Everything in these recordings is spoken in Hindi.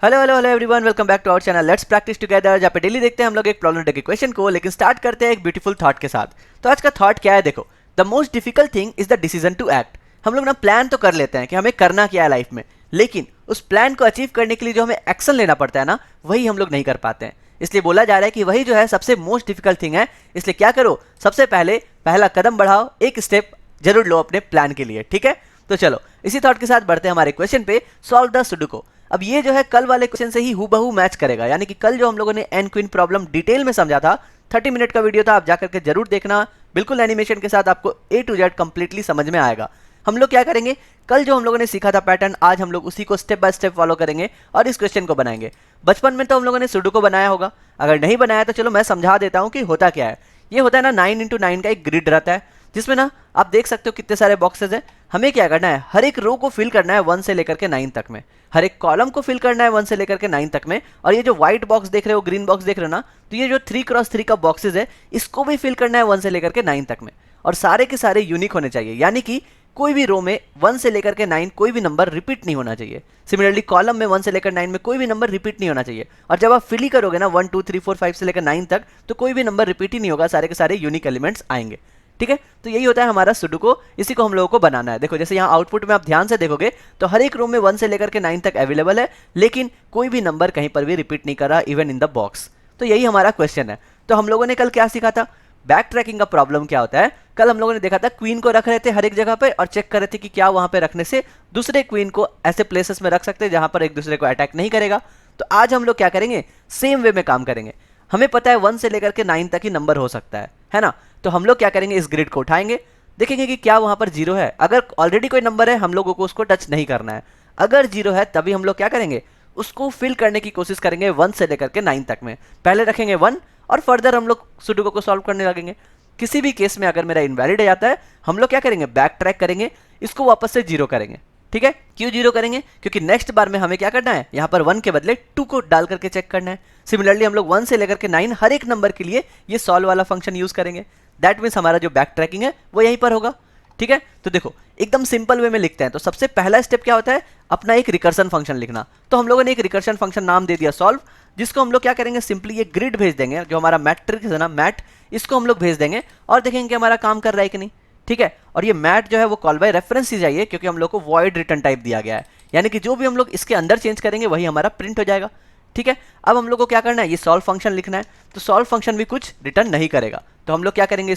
Hello hello hello everyone, welcome back to our channel let's practice together, जहाँ पे डेली देखते हैं हम लोग एक प्रॉब्लम के क्वेश्चन को। लेकिन स्टार्ट करते हैं एक ब्यूटीफुल थॉट के साथ। तो आज का थॉट क्या है? देखो, the most difficult thing is the decision to act. हम लोग ना प्लान तो कर लेते हैं कि हमें करना क्या है लाइफ में, लेकिन उस प्लान को अचीव करने के लिए जो हमें एक्शन लेना पड़ता है ना, वही हम लोग नहीं कर पाते हैं। इसलिए बोला जा रहा है कि वही जो है सबसे मोस्ट डिफिकल्ट थिंग है। इसलिए क्या करो, सबसे पहले पहला कदम बढ़ाओ, एक स्टेप जरूर लो अपने प्लान के लिए। ठीक है, तो चलो इसी थॉट के साथ बढ़ते हैं हमारे क्वेश्चन पे। Solve the sudoku. अब ये जो है कल वाले क्वेश्चन से ही हूबहू मैच करेगा, यानी कि कल जो हम लोगों ने एन क्वीन प्रॉब्लम डिटेल में समझा था, 30 मिनट का वीडियो था, आप जाकर के जरूर देखना। बिल्कुल एनिमेशन के साथ आपको ए टू जेड कंप्लीटली समझ में आएगा। हम लोग क्या करेंगे, कल जो हम लोगों ने सीखा था पैटर्न, आज हम लोग उसी को स्टेप बाय स्टेप फॉलो करेंगे और इस क्वेश्चन को बनाएंगे। बचपन में तो हम लोगों ने सुडोकू बनाया होगा, अगर नहीं बनाया तो चलो मैं समझा देता हूँ कि होता क्या है। ये होता है ना 9x9 का एक ग्रिड रहता है, जिसमें ना आप देख सकते हो कितने सारे बॉक्सेस हैं। हमें क्या करना है, हर एक रो को फिल करना है 1 से लेकर के 9 तक में, हर एक कॉलम को फिल करना है 1 से लेकर के 9 तक में। और ये जो व्हाइट बॉक्स देख रहे हो, ग्रीन बॉक्स देख रहे हो ना, तो ये जो 3x3 का बॉक्सेस है, इसको भी फिल करना है 1 से लेकर के 9 तक में। और सारे के सारे यूनिक होने चाहिए, यानी कि कोई भी रो में 1 से लेकर के 9 कोई भी नंबर रिपीट नहीं होना चाहिए। सिमिलरली कॉलम में 1 से लेकर 9 में कोई भी नंबर रिपीट नहीं होना चाहिए। और जब आप फिल ही करोगे ना 1 2 3 4 5 से लेकर 9 तक, तो कोई भी नंबर रिपीट ही नहीं होगा, सारे के सारे यूनिक एलिमेंट्स आएंगे। ठीक है, तो यही होता है हमारा सुडोकू, इसी को हम लोगों को बनाना है। देखो जैसे यहाँ आउटपुट में आप ध्यान से देखोगे तो हर एक रो में 1 से लेकर के 9 तक अवेलेबल है, लेकिन कोई भी नंबर कहीं पर भी रिपीट नहीं कर रहा, इवन इन द बॉक्स। तो यही हमारा क्वेश्चन है। तो हम लोगों ने कल क्या सीखा था, बैक ट्रैकिंग का प्रॉब्लम क्या होता है। कल हम लोगों ने देखा था क्वीन को रख रहे थे हर एक जगह पे और चेक कर रहे थे कि क्या वहां पे रखने से दूसरे क्वीन को ऐसे प्लेसेस में रख सकते हैं जहां पर एक दूसरे को अटैक नहीं करेगा। तो आज हम लोग क्या करेंगे, सेम वे में काम करेंगे। हमें पता है 1 से लेकर के 9 तक ही नंबर हो सकता है ना। तो हम लोग क्या करेंगे, इस ग्रिड को उठाएंगे, देखेंगे कि क्या वहां पर जीरो है। अगर ऑलरेडी कोई नंबर है, हम लोगों को उसको टच नहीं करना है। अगर जीरो है तभी हम लोग क्या करेंगे, उसको फिल करने की कोशिश करेंगे 1 से लेकर के 9 तक में। पहले रखेंगे 1 और फर्दर हम लोग सुडोकू को सॉल्व करने लगेंगे। किसी भी केस में अगर मेरा इनवैलिड आ जाता है, हम लोग क्या करेंगे, बैक ट्रैक करेंगे, इसको वापस से जीरो करेंगे। ठीक है, क्यों जीरो करेंगे, क्योंकि नेक्स्ट बार में हमें क्या करना है, यहाँ पर 1 के बदले 2 को डाल करके चेक करना है। सिमिलरली हम लोग 1 से लेकर के 9 हर एक नंबर के लिए ये सॉल्व वाला फंक्शन यूज करेंगे। दैट मीन्स हमारा जो बैक ट्रैकिंग है वो यहीं पर होगा। ठीक है, तो देखो एकदम सिंपल वे में लिखते हैं। तो सबसे पहला स्टेप क्या होता है, अपना एक रिकर्शन फंक्शन लिखना। तो हम लोगों ने एक रिकर्शन फंक्शन नाम दे दिया सॉल्व, जिसको हम लोग क्या करेंगे, सिंपली ये ग्रिड भेज देंगे, जो हमारा मैट्रिक्स है ना मैट, इसको हम लोग भेज देंगे और देखेंगे कि हमारा काम कर रहा है कि नहीं। ठीक है, और ये मैट जो है वो कॉल बाय रेफरेंस ही चाहिए, क्योंकि हम लोग को वॉइड रिटर्न टाइप दिया गया है, यानी कि जो भी हम लोग इसके अंदर चेंज करेंगे वही हमारा प्रिंट हो जाएगा। ठीक है, अब हम लोग को क्या करना है, ये सॉल्व फंक्शन लिखना है। तो सॉल्व फंक्शन भी कुछ रिटर्न नहीं करेगा, तो हम लोग क्या करेंगे,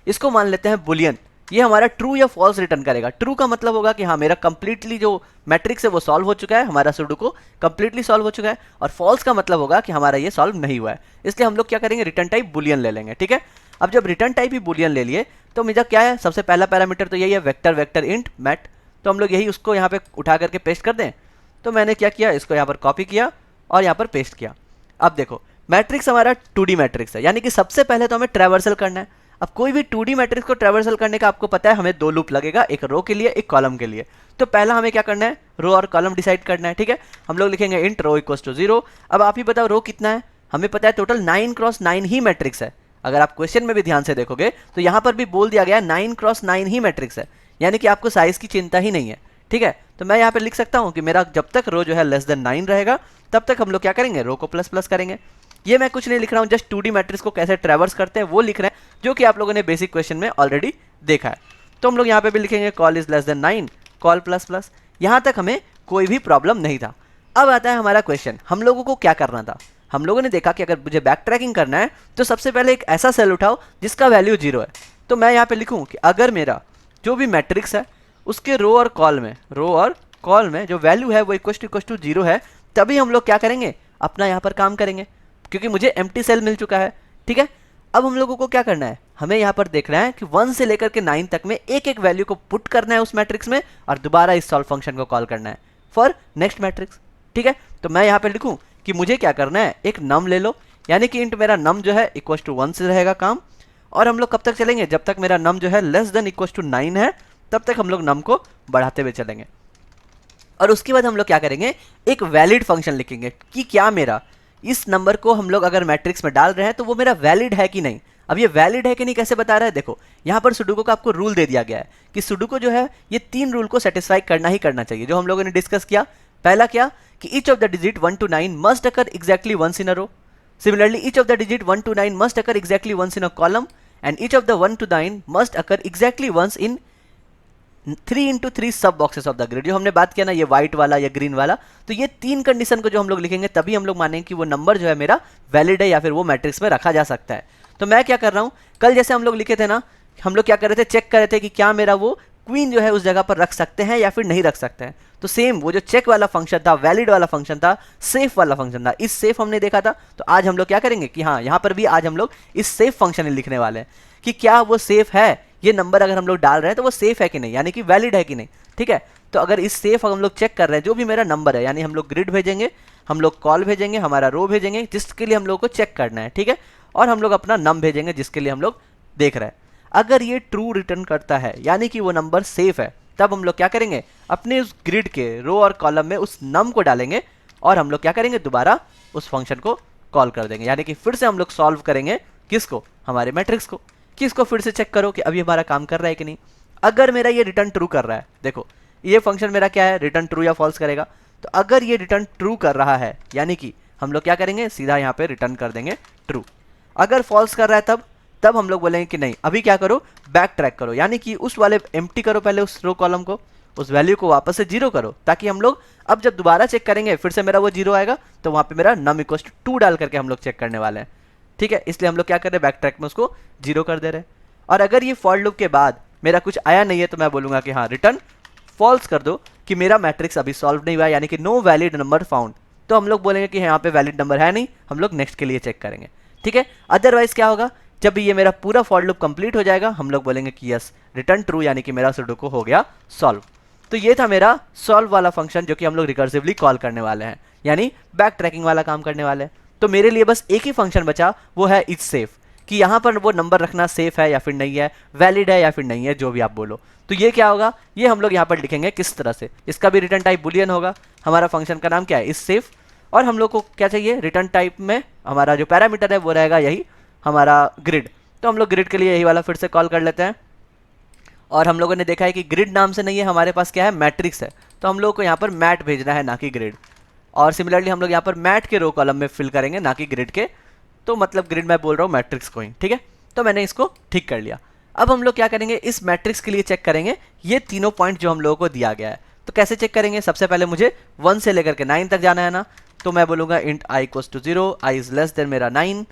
इसको मान लेते हैं बुलियन। ये हमारा ट्रू या फॉल्स रिटर्न करेगा। ट्रू का मतलब होगा कि हाँ मेरा कंप्लीटली जो मैट्रिक्स है वो सॉल्व हो चुका है, हमारा सुडोकू कंप्लीटली सॉल्व हो चुका है। और फॉल्स का मतलब होगा कि हमारा ये सॉल्व नहीं हुआ है। इसलिए हम लोग क्या करेंगे, रिटर्न टाइप बुलियन ले लेंगे। ठीक है, अब जब रिटर्न टाइप ही बुलियन ले लिए तो मेरा क्या है, सबसे पहला पैरामीटर तो यही है, वेक्टर वेक्टर इंट मैट। तो हम लोग यही उसको यहाँ पे उठा करके पेस्ट कर दें। तो मैंने क्या किया, इसको यहाँ पर कॉपी किया और यहाँ पर पेस्ट किया। अब देखो मैट्रिक्स हमारा 2D मैट्रिक्स है, यानी कि सबसे पहले तो हमें ट्रैवर्सल करना है। अब कोई भी 2D मैट्रिक्स को ट्रैवर्सल करने का आपको पता है, हमें 2 लूप लगेगा, एक रो के लिए एक कॉलम के लिए। तो पहला हमें क्या करना है, रो और कॉलम डिसाइड करना है। ठीक है, हम लोग लिखेंगे इंट रो इक्वल्स टू 0। अब आप ही बताओ रो कितना है, हमें पता है टोटल 9x9 ही मैट्रिक्स है। अगर आप क्वेश्चन में भी ध्यान से देखोगे तो यहाँ पर भी बोल दिया गया 9x9 ही मैट्रिक्स है, यानी कि आपको साइज की चिंता ही नहीं है। ठीक है, तो मैं यहाँ पे लिख सकता हूँ कि मेरा जब तक रो जो है लेस देन 9 रहेगा, तब तक हम लोग क्या करेंगे, रो को प्लस प्लस करेंगे। ये मैं कुछ नहीं लिख रहा हूँ, जस्ट 2D मैट्रिक्स को कैसे ट्रैवर्स करते हैं वो लिख रहे हैं, जो कि आप लोगों ने बेसिक क्वेश्चन में ऑलरेडी देखा है। तो हम लोग यहाँ पे भी लिखेंगे call is less then 9 call plus plus. यहाँ तक हमें कोई भी प्रॉब्लम नहीं था। अब आता है हमारा क्वेश्चन, हम लोगों को क्या करना था। हम लोगों ने देखा कि अगर मुझे बैक ट्रैकिंग करना है तो सबसे पहले एक ऐसा सेल उठाओ जिसका वैल्यू 0 है। तो मैं यहाँ पे लिखूँ कि अगर मेरा जो भी मैट्रिक्स है उसके रो और कॉल में जो वैल्यू है वो इक्वल टू 0 है, तभी हम लोग क्या करेंगे, अपना यहाँ पर काम करेंगे, क्योंकि मुझे एम्प्टी सेल मिल चुका है। ठीक है, अब हम लोगों को क्या करना है, हमें यहाँ पर देखना है कि 1 से लेकर के 9 तक में एक एक वैल्यू को पुट करना है उस मैट्रिक्स में और दोबारा इस सॉल्व फंक्शन को कॉल करना है फॉर नेक्स्ट मैट्रिक्स। ठीक है, तो मैं यहाँ पे लिखूँ कि मुझे क्या करना है, एक नम ले लो, यानी कि इंट मेरा नम जो है इक्वल टू 1 से रहेगा काम। और हम लोग कब तक चलेंगे, जब तक मेरा नम जो है लेस देन इक्वल टू 9 है, तब तक हम लोग नम को बढ़ाते हुए चलेंगे। और उसके बाद हम लोग क्या करेंगे, एक वैलिड फंक्शन लिखेंगे कि क्या मेरा इस नंबर को हम लोग अगर मैट्रिक्स में डाल रहे हैं तो वो मेरा वैलिड है कि नहीं। अब ये वैलिड है कि नहीं कैसे बता रहा है, देखो यहाँ पर सुडोकू का आपको रूल दे दिया गया है कि सुडोकू जो है ये 3 रूल को सेटिस्फाई करना ही करना चाहिए, जो हम लोगों ने डिस्कस किया। पहला क्या कि each of the digit 1 to 9 must occur exactly once in a row. Similarly, each of the digit 1 to 9 must occur exactly once in a column, and each of the 1 to 9 must occur exactly once in 3 into 3 सब बॉक्सेस ऑफ द ग्रिड। जो हमने बात किया ना, ये व्हाइट वाला या ग्रीन वाला, तो ये तीन कंडीशन को जो हम लोग लिखेंगे तभी हम लोग मानेंगे कि वो नंबर जो है मेरा वैलिड है या फिर वो मैट्रिक्स में रखा जा सकता है। तो मैं क्या कर रहा हूँ, कल जैसे हम लोग लिखे थे ना, हम लोग क्या कर रहे थे, चेक कर रहे थे कि क्या मेरा वो क्वीन जो है उस जगह पर रख सकते हैं या फिर नहीं रख सकते हैं। तो सेम वो जो चेक वाला फंक्शन था, वैलिड वाला फंक्शन था, सेफ वाला फंक्शन था, इस सेफ हमने देखा था। तो आज हम लोग क्या करेंगे कि हाँ, यहाँ पर भी आज हम लोग इस सेफ फंक्शन लिखने वाले हैं कि क्या वो सेफ है, ये नंबर अगर हम लोग डाल रहे हैं तो वो सेफ है कि नहीं, यानी कि वैलिड है कि नहीं। ठीक है, तो अगर इस सेफ हम लोग चेक कर रहे हैं, जो भी मेरा नंबर है, यानी हम लोग ग्रिड भेजेंगे, हम लोग कॉल भेजेंगे, हमारा रो भेजेंगे जिसके लिए हम लोग को चेक करना है। ठीक है, और हम लोग अपना नम भेजेंगे जिसके लिए हम लोग देख रहे हैं। अगर ये ट्रू रिटर्न करता है यानी कि वो नंबर सेफ है, तब हम लोग क्या करेंगे, अपने उस ग्रिड के रो और कॉलम में उस नम को डालेंगे और हम लोग क्या करेंगे, दोबारा उस फंक्शन को कॉल कर देंगे। यानी कि फिर से हम लोग सॉल्व करेंगे किसको, हमारे मैट्रिक्स को, कि इसको फिर से चेक करो कि अभी हमारा काम कर रहा है कि नहीं। अगर मेरा ये रिटर्न ट्रू कर रहा है, देखो ये फंक्शन मेरा क्या है, रिटर्न ट्रू या फॉल्स करेगा। तो अगर ये रिटर्न ट्रू कर रहा है यानी कि हम लोग क्या करेंगे, सीधा यहाँ पे रिटर्न कर देंगे ट्रू। अगर फॉल्स कर रहा है तब हम लोग बोलेंगे कि नहीं, अभी क्या करो, बैक ट्रैक करो, यानी कि उस वाले एम्प्टी करो पहले उस रो कॉलम को, उस वैल्यू को वापस से जीरो करो, ताकि हम लोग अब जब दोबारा चेक करेंगे फिर से मेरा वो जीरो आएगा, तो वहाँ पे मेरा नम इक्वल्स टू 2 डाल करके हम लोग चेक करने वाले हैं। ठीक है, इसलिए हम लोग क्या कर रहे हैं, बैक ट्रैक में उसको जीरो कर दे रहे हैं। और अगर ये फॉर लूप के बाद मेरा कुछ आया नहीं है तो मैं बोलूँगा कि हाँ, रिटर्न फॉल्स कर दो कि मेरा मैट्रिक्स अभी सॉल्व नहीं हुआ, यानी कि नो वैलिड नंबर फाउंड। तो हम लोग बोलेंगे कि यहाँ पे वैलिड नंबर है नहीं, हम लोग नेक्स्ट के लिए चेक करेंगे। ठीक है, अदरवाइज क्या होगा, जब भी ये मेरा पूरा फॉर लूप कंप्लीट हो जाएगा, हम लोग बोलेंगे कि यस, रिटर्न ट्रू, यानी कि मेरा सुडोकू हो गया सॉल्व। तो ये था मेरा सॉल्व वाला फंक्शन जो कि हम लोग रिकर्सिवली कॉल करने वाले हैं, यानी बैक ट्रैकिंग वाला काम करने वाले हैं। तो मेरे लिए बस एक ही फंक्शन बचा, वो है इज सेफ, कि यहाँ पर वो नंबर रखना सेफ है या फिर नहीं है, वैलिड है या फिर नहीं है, जो भी आप बोलो। तो ये क्या होगा, ये हम लोग यहाँ पर लिखेंगे किस तरह से, इसका भी रिटर्न टाइप बुलियन होगा। हमारा फंक्शन का नाम क्या है, इज सेफ, और हम लोग को क्या चाहिए, रिटर्न टाइप में हमारा जो पैरामीटर है वो रहेगा यही हमारा ग्रिड। तो हम लोग ग्रिड के लिए यही वाला फिर से कॉल कर लेते हैं। और हम लोगों ने देखा है कि ग्रिड नाम से नहीं है, हमारे पास क्या है, मैट्रिक्स है। तो हम लोग को यहाँ पर मैट भेजना है, ना कि ग्रिड। और सिमिलरली हम लोग यहाँ पर मैट के रो कॉलम में फिल करेंगे, ना कि ग्रिड के। तो मतलब ग्रिड मैं बोल रहा हूँ मैट्रिक्स को ही। ठीक है, तो मैंने इसको ठीक कर लिया। अब हम लोग क्या करेंगे, इस मैट्रिक्स के लिए चेक करेंगे ये तीनों पॉइंट जो हम लोगों को दिया गया है। तो कैसे चेक करेंगे, सबसे पहले मुझे 1 से लेकर के 9 तक जाना है ना। तो मैं बोलूँगा int i equals to 0, i is less than मेरा 9,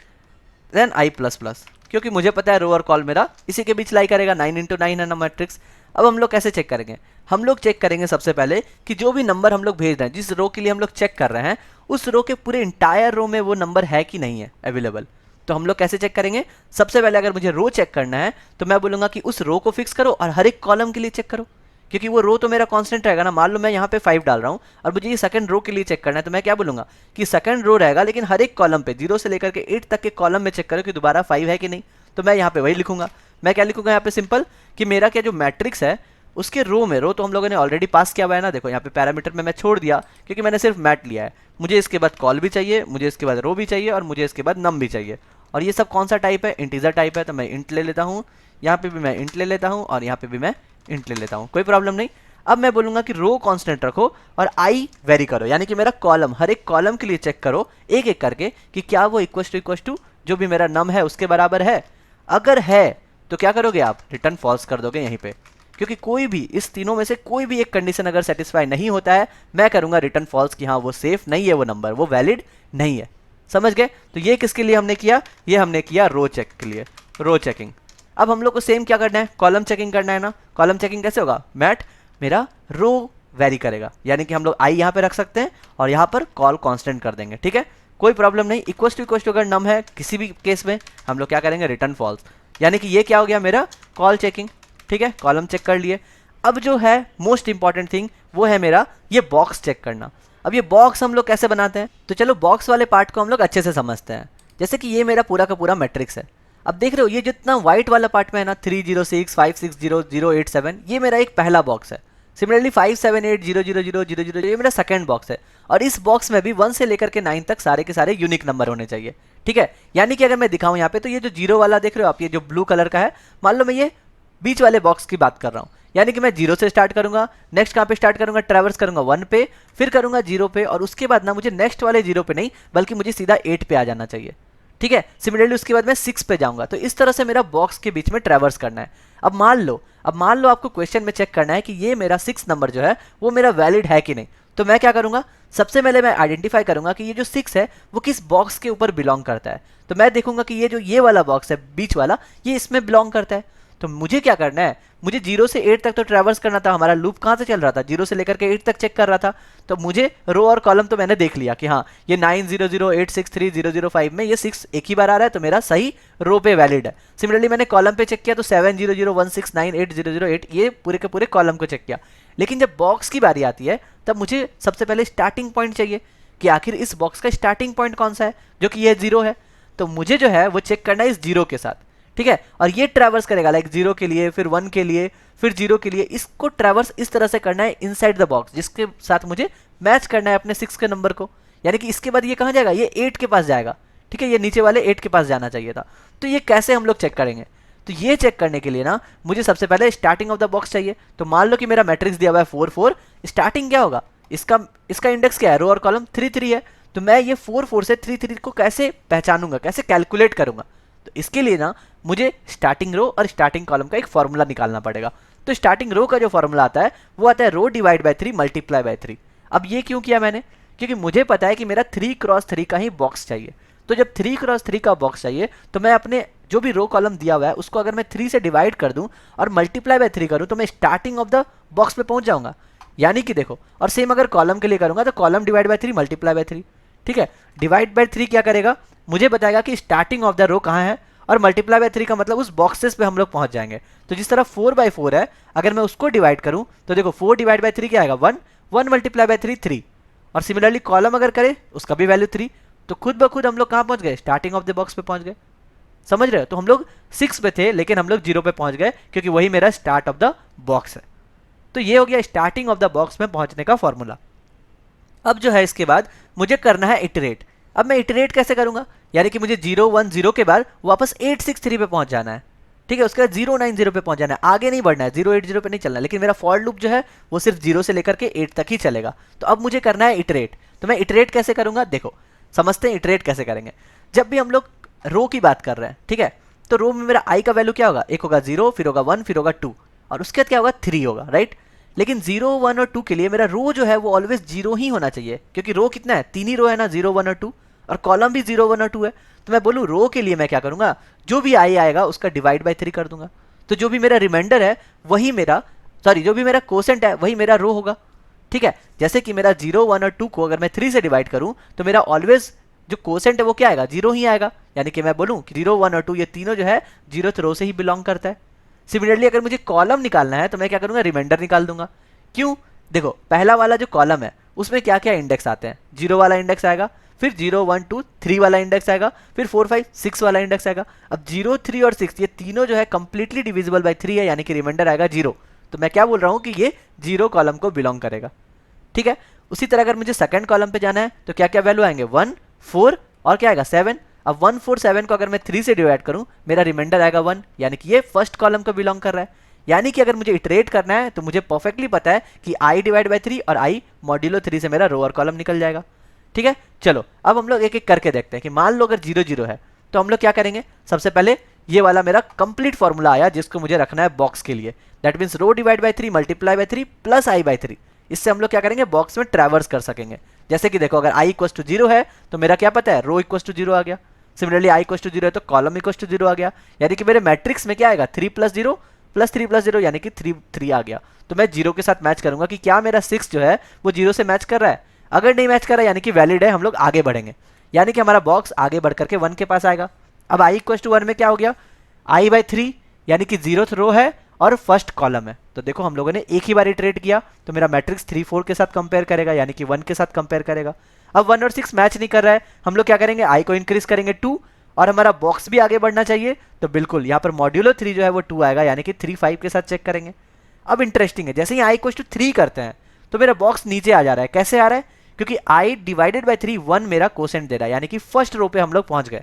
देन i प्लस प्लस, क्योंकि मुझे पता है रो और कॉल मेरा इसी के बीच लाई करेगा, 9 इंटू 9 है ना मैट्रिक्स। अब हम लोग कैसे चेक करेंगे, हम लोग चेक करेंगे सबसे पहले कि जो भी नंबर हम लोग भेज रहे हैं, जिस रो के लिए हम लोग चेक कर रहे हैं, उस रो के पूरे इंटायर रो में वो नंबर है कि नहीं है अवेलेबल। तो हम लोग कैसे चेक करेंगे, सबसे पहले अगर मुझे रो चेक करना है तो मैं बोलूँगा कि उस रो को फिक्स करो और हर एक कॉलम के लिए चेक करो, क्योंकि वो रो तो मेरा कांस्टेंट रहेगा ना। मान लो मैं यहाँ पे 5 डाल रहा हूँ और मुझे ये सेकंड रो के लिए चेक करना है, तो मैं क्या बोलूँगा कि सेकंड रो रहेगा, लेकिन हर एक कॉलम पे 0 से लेकर के 8 तक के कॉलम में चेक करो कि दोबारा 5 है कि नहीं। तो मैं यहाँ पे वही लिखूंगा। मैं क्या लिखूंगा यहाँ पे, सिंपल, कि मेरा क्या जो मैट्रिक्स है उसके रो में, रो तो हम लोगों ने ऑलरेडी पास किया हुआ है ना। देखो यहाँ पे पैरामीटर में मैं छोड़ दिया क्योंकि मैंने सिर्फ मैट लिया है। मुझे इसके बाद कॉल भी चाहिए, मुझे इसके बाद रो भी चाहिए, और मुझे इसके बाद नम भी चाहिए। और ये सब कौन सा टाइप है, इंटीजर टाइप है। तो मैं इंट ले लेता हूँ, यहाँ पे भी मैं इंट ले लेता हूँ, और यहाँ पे भी मैं इंट ले लेता हूँ, कोई प्रॉब्लम नहीं। अब मैं बोलूँगा कि रो कांस्टेंट रखो और आई वेरी करो, यानी कि मेरा कॉलम, हर एक कॉलम के लिए चेक करो एक एक करके कि क्या वो इक्वल टू जो भी मेरा नम है उसके बराबर है। अगर है तो क्या करोगे आप, रिटर्न फॉल्स कर दोगे यहीं पे, क्योंकि कोई भी इस तीनों में से कोई भी एक कंडीशन अगर सेटिस्फाई नहीं होता है, मैं करूँगा रिटर्न फॉल्स कि हाँ वो सेफ नहीं है, वो नंबर वो वैलिड नहीं है। समझ गए। तो ये किसके लिए हमने किया, ये हमने किया रो चेक के लिए, रो चेकिंग। अब हम लोग को सेम क्या करना है, कॉलम चेकिंग करना है ना। कॉलम चेकिंग कैसे होगा, मैट मेरा रो वेरी करेगा, यानी कि हम लोग आई यहाँ पे रख सकते हैं और यहाँ पर कॉल कांस्टेंट कर देंगे। ठीक है, कोई प्रॉब्लम नहीं। इक्वल टू अगर नम है किसी भी केस में हम लोग क्या करेंगे, रिटर्न फॉल्स, यानी कि ये क्या हो गया मेरा कॉल चेकिंग। ठीक है, कॉलम चेक कर लिए। अब जो है मोस्ट इंपॉर्टेंट थिंग वो है मेरा ये बॉक्स चेक करना। अब ये बॉक्स हम लोग कैसे बनाते हैं, तो चलो बॉक्स वाले पार्ट को हम लोग अच्छे से समझते हैं। जैसे कि ये मेरा पूरा का पूरा मैट्रिक्स है। अब देख रहे हो ये जितना व्हाइट वाला पार्ट में है ना, 306 560 087, ये मेरा एक पहला बॉक्स है। सिमिलरली 578 000 ये मेरा सेकंड बॉक्स है। और इस बॉक्स में भी 1 से लेकर के 9 तक सारे के सारे यूनिक नंबर होने चाहिए। ठीक है, यानी कि अगर मैं दिखाऊं यहाँ पे, तो ये जो जीरो वाला देख रहे हो आप, ये जो ब्लू कलर का है, मान लो मैं ये बीच वाले बॉक्स की बात कर रहा हूँ, यानी कि मैं 0 से स्टार्ट करूंगा, नेक्स्ट कहाँ पे स्टार्ट करूंगा, ट्रैवर्स करूंगा 1 पे, फिर करूंगा 0 पे, और उसके बाद ना मुझे नेक्स्ट वाले 0 पे नहीं बल्कि मुझे सीधा 8 पे आ जाना चाहिए। ठीक है, सिमिलरली उसके बाद मैं 6 पे जाऊंगा। तो इस तरह से मेरा बॉक्स के बीच में ट्रैवर्स करना है। अब मान लो आपको क्वेश्चन में चेक करना है कि ये मेरा 6 नंबर जो है वो मेरा वैलिड है कि नहीं। तो मैं क्या करूंगा, सबसे पहले मैं आइडेंटिफाई करूंगा कि ये जो 6 है वो किस बॉक्स के ऊपर बिलोंग करता है। तो मैं देखूंगा कि ये वाला बॉक्स है बीच वाला, ये इसमें बिलोंग करता है। तो मुझे क्या करना है, मुझे 0 से 8 तक तो ट्रैवर्स करना था। हमारा लूप कहाँ से चल रहा था, 0 से लेकर के 8 तक चेक कर रहा था। तो मुझे रो और कॉलम तो मैंने देख लिया कि हाँ ये 9008630005 में ये 6 एक ही बार आ रहा है, तो मेरा सही रो पे वैलिड है। सिमिलरली मैंने कॉलम पे चेक किया तो 7001698008 ये पूरे के पूरे कॉलम को चेक किया। लेकिन जब बॉक्स की बारी आती है तब मुझे सबसे पहले स्टार्टिंग पॉइंट चाहिए कि आखिर इस बॉक्स का स्टार्टिंग पॉइंट कौन सा है, जो कि ये 0 है। तो मुझे जो है वो चेक करना है इस 0 के साथ। ठीक है, और ये ट्रैवर्स करेगा लाइक 0 के लिए, फिर 1 के लिए, फिर 0 के लिए। इसको ट्रैवर्स इस तरह से करना है इनसाइड द बॉक्स, जिसके साथ मुझे मैच करना है अपने 6 के नंबर को। यानी कि इसके बाद ये कहाँ जाएगा, ये 8 के पास जाएगा। ठीक है, ये नीचे वाले 8 के पास जाना चाहिए था। तो ये कैसे हम लोग चेक करेंगे, तो ये चेक करने के लिए ना मुझे सबसे पहले स्टार्टिंग ऑफ द बॉक्स चाहिए। तो मान लो कि मेरा मैट्रिक्स दिया हुआ है 4 4, स्टार्टिंग क्या होगा, इसका इंडेक्स क्या है, रो और कॉलम 3 3 है। तो मैं ये 4 4 से 3 3 को कैसे पहचानूंगा, कैसे कैलकुलेट करूंगा। तो इसके लिए ना मुझे स्टार्टिंग रो और स्टार्टिंग कॉलम का एक फॉर्मूला निकालना पड़ेगा। तो स्टार्टिंग रो का जो फॉर्मूला आता है वो आता है रो डिवाइड बाय 3 मल्टीप्लाई बाय 3। अब ये क्यों किया मैंने, क्योंकि मुझे पता है कि मेरा 3x3 का ही बॉक्स चाहिए। तो जब 3x3 का बॉक्स चाहिए तो मैं अपने जो भी रो कॉलम दिया हुआ है उसको अगर मैं 3 से डिवाइड कर दूं और मल्टीप्लाई बाय 3 करूं तो मैं स्टार्टिंग ऑफ द बॉक्स पे पहुंच जाऊंगा। यानी कि देखो, और सेम अगर कॉलम के लिए करूंगा तो column divide by 3 multiply by 3। ठीक है, डिवाइड बाय 3 क्या करेगा, मुझे बताएगा कि स्टार्टिंग ऑफ द रो कहाँ है, और मल्टीप्लाई बाय 3 का मतलब उस बॉक्सेस पे हम लोग पहुंच जाएंगे। तो जिस तरह 4 बाय 4 है, अगर मैं उसको डिवाइड करूं तो देखो 4 डिवाइड बाय 3 क्या आएगा, 1, 1 मल्टीप्लाई बाय 3 3, और सिमिलरली कॉलम अगर करें उसका भी वैल्यू 3। तो खुद ब खुद हम लोग कहाँ पहुंच गए, स्टार्टिंग ऑफ द बॉक्स पे पहुंच गए। समझ रहे हो, तो हम लोग 6 पे थे लेकिन हम लोग 0 पे पहुंच गए क्योंकि वही मेरा स्टार्ट ऑफ द बॉक्स है। तो ये हो गया स्टार्टिंग ऑफ द बॉक्स में पहुंचने का फॉर्मूला। अब जो है इसके बाद मुझे करना है इटरेट। अब मैं इटरेट कैसे करूंगा, यानी कि मुझे 0 1 0 के बाद वापस 8 6 3 पे पहुंच जाना है। ठीक है, उसके बाद 0 9 0 पे पहुंच जाना है, आगे नहीं बढ़ना है, 0 8 0 पे नहीं चलना। लेकिन मेरा फॉर लूप जो है वो सिर्फ 0 से लेकर के 8 तक ही चलेगा। तो अब मुझे करना है इटरेट। तो मैं इटरेट कैसे करूंगा, देखो समझते हैं इटरेट कैसे करेंगे। जब भी हम लोग रो की बात कर रहे हैं, ठीक है, तो रो में मेरा आई का वैल्यू क्या होगा, एक होगा 0, फिर होगा 1, फिर होगा 2, और उसके बाद क्या होगा 3 होगा, राइट। लेकिन 0 1 और 2 के लिए मेरा रो जो है वो ऑलवेज 0 ही होना चाहिए, क्योंकि रो कितना है, 3 ही रो है ना, 0 1 और 2, और कॉलम भी 0 1 और 2 है। तो मैं बोलूँ रो के लिए मैं क्या करूंगा, जो भी आई आएगा उसका डिवाइड बाय 3 कर दूंगा। तो जो भी मेरा रिमाइंडर है वही मेरा, सॉरी जो भी मेरा कोसेंट है वही मेरा रो होगा। ठीक है, जैसे कि मेरा 0 1 और 2 को अगर मैं 3 से डिवाइड करूं तो मेरा ऑलवेज जो कोसेंट है वो क्या आएगा, 0 ही आएगा। यानी कि मैं बोलूं कि 0 1 और 2 ये तीनों जो है 0th रो से ही बिलोंग करता है। सिमिलरली अगर मुझे कॉलम निकालना है तो मैं क्या करूंगा, रिमाइंडर निकाल दूंगा। क्यों, देखो पहला वाला जो कॉलम है उसमें क्या क्या इंडेक्स आते हैं, 0 वाला इंडेक्स आएगा, फिर 0 1 2 3 वाला इंडेक्स आएगा, फिर 4 5 6 वाला इंडेक्स आएगा। अब 0 3 और 6 ये तीनों जो है कंप्लीटली डिविजिबल बाय 3 है, यानी कि रिमाइंडर आएगा 0। तो मैं क्या बोल रहा हूँ कि ये 0 कॉलम को बिलोंग करेगा। ठीक है, उसी तरह अगर मुझे सेकंड कॉलम पे जाना है तो क्या क्या वैल्यू आएंगे, 1 4 और क्या आएगा 7। अब 1 4 7 को अगर मैं 3 से डिवाइड करूं मेरा रिमाइंडर आएगा 1, यानी कि ये फर्स्ट कॉलम को बिलोंग कर रहा है। यानी कि अगर मुझे इटरेट करना है तो मुझे परफेक्टली पता है कि आई डिवाइड बाय 3 और आई मॉड्यूलो 3 से मेरा रो और कॉलम निकल जाएगा। ठीक है, चलो अब हम लोग एक एक करके देखते हैं कि मान लो अगर 0 0 है तो हम लोग क्या करेंगे। सबसे पहले ये वाला मेरा कंप्लीट फॉर्मूला आया जिसको मुझे रखना है बॉक्स के लिए, that means row divide by 3 multiply by 3 plus i by 3। इससे हम लोग क्या करेंगे, बॉक्स में ट्रैवर्स कर सकेंगे। जैसे कि देखो अगर आई इक्वल टू 0 है तो मेरा क्या पता है, रो इक्वल टू 0 आ गया। सिमिलरली आई इक्वल टू 0 है तो कॉलम इक्वल टू 0 आ गया। यानी कि मेरे मैट्रिक्स में क्या आएगा, 3 प्लस 0 प्लस 3 प्लस 0, यानी कि 3 3 आ गया। तो मैं 0 के साथ मैच करूंगा कि क्या मेरा 6 जो है वो 0 से मैच कर रहा है। अगर नहीं मैच कर रहा है यानी कि वैलिड है, हम लोग आगे बढ़ेंगे, यानी कि हमारा बॉक्स आगे बढ़ करके 1 के पास आएगा। अब आई इक्वल टू 1 में क्या हो गया, आई बाय 3 यानी कि 0th रो है और फर्स्ट कॉलम है। तो देखो हम लोगों ने एक ही बार इटरेट किया तो मेरा मैट्रिक्स 3 4 के साथ कंपेयर करेगा, यानी कि 1 के साथ कंपेयर करेगा। अब 1 और 6 मैच नहीं कर रहा है, हम लोग क्या करेंगे, आई को इंक्रीज करेंगे 2, और हमारा बॉक्स भी आगे बढ़ना चाहिए। तो बिल्कुल यहाँ पर मॉड्यूलो 3 जो है वो 2 आएगा, यानी कि 3 5 के साथ चेक करेंगे। अब इंटरेस्टिंग है, जैसे ही आई इक्वल टू 3 करते हैं तो मेरा बॉक्स नीचे आ जा रहा है। कैसे आ रहा है, क्योंकि आई डिवाइडेड बाय 3 1 मेरा कोसेंट दे रहा है, यानी कि फर्स्ट रो पे हम लोग पहुंच गए।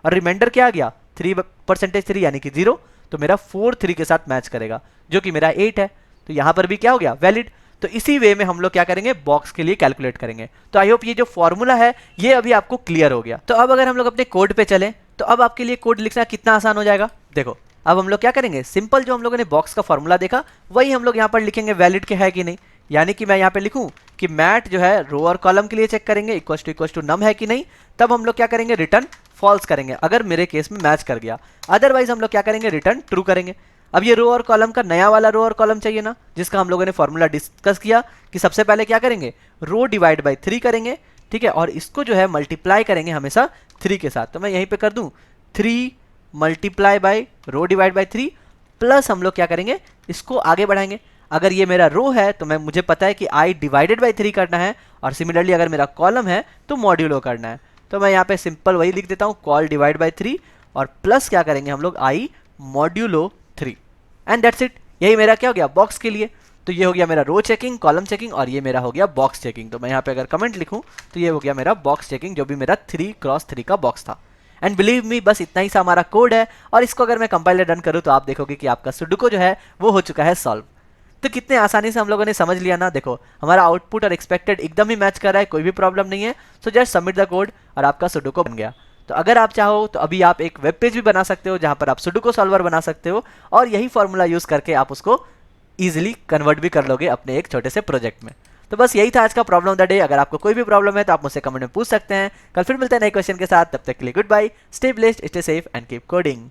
और रिमाइंडर क्या आ गया, 3% 3 यानी कि 0, तो मेरा 4 3 के साथ मैच करेगा जो कि मेरा 8 है। तो यहाँ पर भी क्या हो गया, वैलिड। तो इसी वे में हम लोग क्या करेंगे, बॉक्स के लिए कैलकुलेट करेंगे। तो आई होप ये जो फॉर्मूला है ये अभी आपको क्लियर हो गया। तो अब अगर हम लोग अपने कोड पे चलें तो अब आपके लिए कोड लिखना कितना आसान हो जाएगा। देखो अब हम लोग क्या करेंगे, सिंपल जो हम लोगों ने बॉक्स का फॉर्मूला देखा वही हम लोग यहाँ पर लिखेंगे, वैलिड के है कि नहीं। यानी कि मैं यहाँ पे लिखूं कि मैट जो है रो और कॉलम के लिए चेक करेंगे इक्वल टू नम है कि नहीं, तब हम लोग क्या करेंगे, रिटर्न फॉल्स करेंगे अगर मेरे केस में मैच कर गया। अदरवाइज हम लोग क्या करेंगे, रिटर्न ट्रू करेंगे। अब ये रो और कॉलम का नया वाला रो और कॉलम चाहिए ना, जिसका हम लोगों ने फॉर्मूला डिस्कस किया कि सबसे पहले क्या करेंगे, रो डिवाइड बाई 3 करेंगे, ठीक है, और इसको जो है मल्टीप्लाई करेंगे हमेशा 3 के साथ। तो मैं यहीं पे कर दूं 3 multiply by rho divide by 3 plus हम लोग क्या करेंगे, इसको आगे बढ़ाएंगे। अगर ये मेरा रो है तो मैं मुझे पता है कि आई डिवाइडेड बाई 3 करना है, और सिमिलरली अगर मेरा कॉलम है तो मॉड्यूलो करना है। तो मैं यहाँ पे सिंपल वही लिख देता हूँ, कॉल डिवाइड बाई 3 और प्लस क्या करेंगे हम लोग, आई मॉड्यूलो 3 एंड दैट्स इट। यही मेरा क्या हो गया, बॉक्स के लिए। तो ये हो गया मेरा रो चेकिंग, कॉलम चेकिंग, और ये मेरा हो गया बॉक्स चेकिंग। तो मैं यहाँ पे अगर कमेंट लिखूँ तो ये हो गया मेरा बॉक्स चेकिंग, जो भी मेरा 3x3 का बॉक्स था। एंड बिलीव मी, बस इतना ही सा हमारा कोड है, और इसको अगर मैं कंपाइलर रन करूँ तो आप देखोगे कि आपका सुडोकू जो है वो हो चुका है सॉल्व। तो कितने आसानी से हम लोगों ने समझ लिया ना। देखो हमारा आउटपुट और एक्सपेक्टेड एकदम ही मैच कर रहा है, कोई भी प्रॉब्लम नहीं है। So just submit the code और आपका सुडोकू बन गया। तो अगर आप चाहो तो अभी आप एक वेब पेज भी बना सकते हो जहां पर आप सुडोकू सॉल्वर बना सकते हो, और यही फॉर्मूला यूज करके आप उसको इजीली कन्वर्ट भी कर लोगे अपने एक छोटे से प्रोजेक्ट में। तो बस यही था आज का प्रॉब्लम ऑफ द डे। अगर आपको कोई भी प्रॉब्लम है तो आप मुझसे कमेंट में पूछ सकते हैं। कल फिर मिलते हैं नए क्वेश्चन के साथ, तब तक के लिए good bye, stay blessed, stay safe and keep coding.